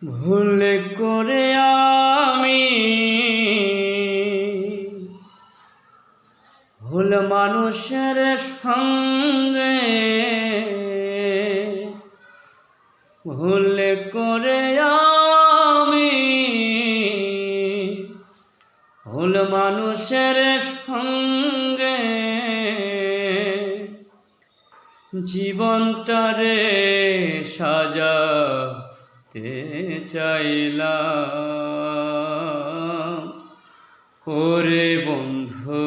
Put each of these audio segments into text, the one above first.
ভুল করে আমি ভুল মানুষের সঙ্গে ভুল করে আমি ভুল মানুষের সঙ্গে জীবনটারে সাজাতে চাইলাম। ওরে বন্ধু,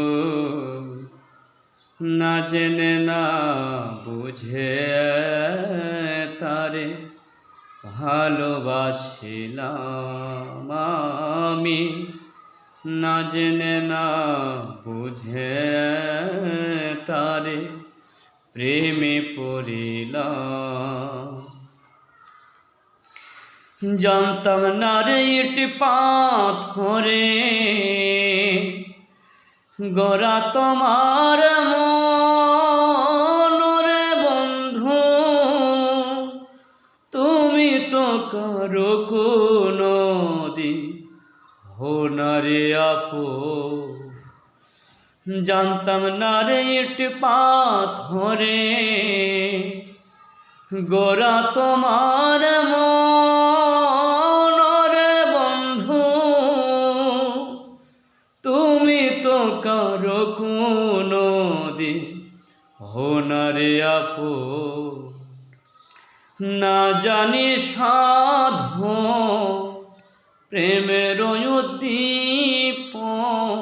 না জেনে না বুঝে তারে ভালোবাসিলাম আমি, না জেনে না বুঝে তারে প্রেমে পড়িলাম। জানতাম না রে ইট পাথরে গড়া তোমার মন রে বন্ধু, তুমি তো কারো কোনো দিন হো না রে আপন। জানতাম না রে ইট পাথরে গোরা তোমার মন রে বন্ধু, তুমি তো কারো কোনো দিন হো না রে আপন। না জানি সাধো প্রেমের উদ্দীপন,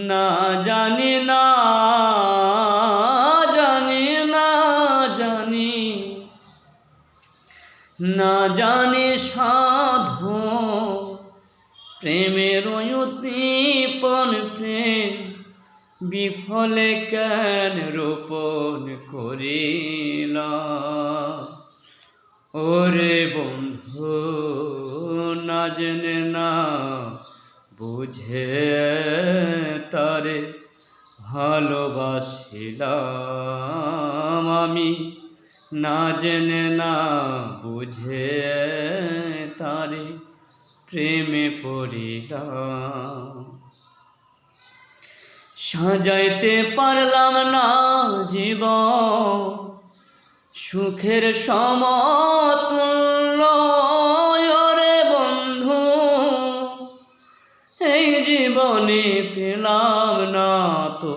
না জানি না জানি না জানি না জানি সাধো প্রেমের উদ্দীপন, প্রেম বিফলে কেন রোপণ করিলাম। ওরে বন্ধু, না জেনে না বুঝে তারে ভালোবাসিলাম আমি, না জেনে না বুঝে তারে প্রেমে পড়িলাম। সাজাইতে পারলাম না জীবন সুখের সমতুল্য, ওরে বন্ধু এই জীবনে পেলাম না তো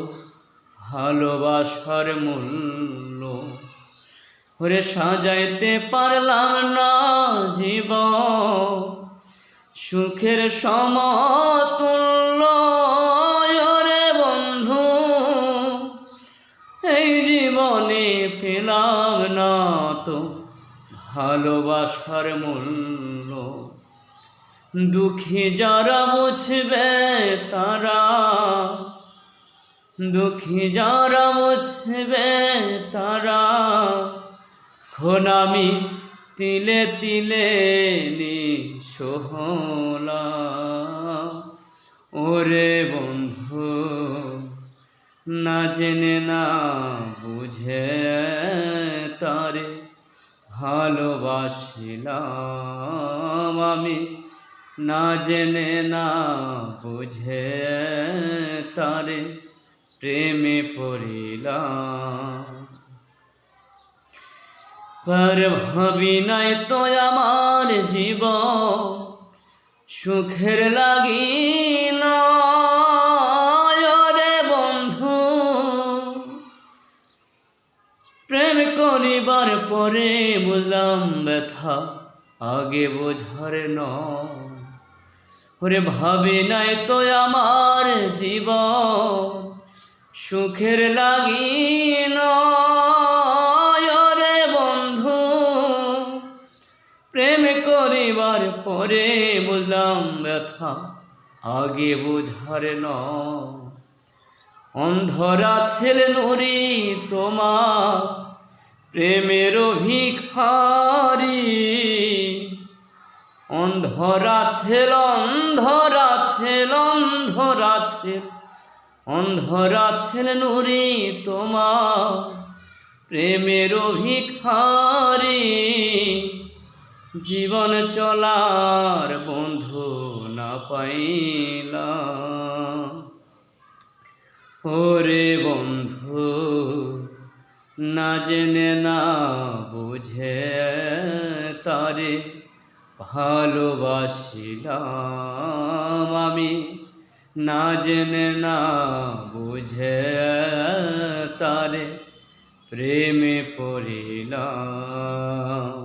ভালোবাসার মূল্য। ওরে সাজাইতে পারলাম না জীবন সুখের সমতুল্য, ওরে বন্ধু এই জীবনে পেলাম না তো ভালোবাসার মূল্য। দুঃখী যারা বুঝবে তারা, দুঃখী যারা বুঝবে তারা, খন আমি তিলে তিলে নিঃস্ব হলাম। ওরে বন্ধু, না জেনে না বুঝে তারে ভালোবাসিলাম আমি, না জেনে না বুঝে তারে প্রেমে পড়িলাম। पर ভাবি নাই তো আমার জীবন সুখের লাগি না, রে বন্ধু প্রেম করিবার পরে বুঝলাম ব্যথা আগে বোঝার নয়। ওরে ভাবি নাই তো আমার জীবন সুখের লাগি না, প্রেম করিবার পরে বুঝলাম ব্যথা আগে বুঝার নয়। অন্ধরা ছেলে নুরি তোমার প্রেমের ভিখারি, অন্ধরা ছেল অন্ধরা ছেল অন্ধরা ছেল অন্ধরা ছেলে নুরি তোমার প্রেমের ভিখারি, জীবন চলার বন্ধু না পাইলাম। ওরে বন্ধু না জেনে না বুঝে তারে ভালোবাসিলাম আমি, না জেনে না বুঝে তারে প্রেমে পড়িলাম।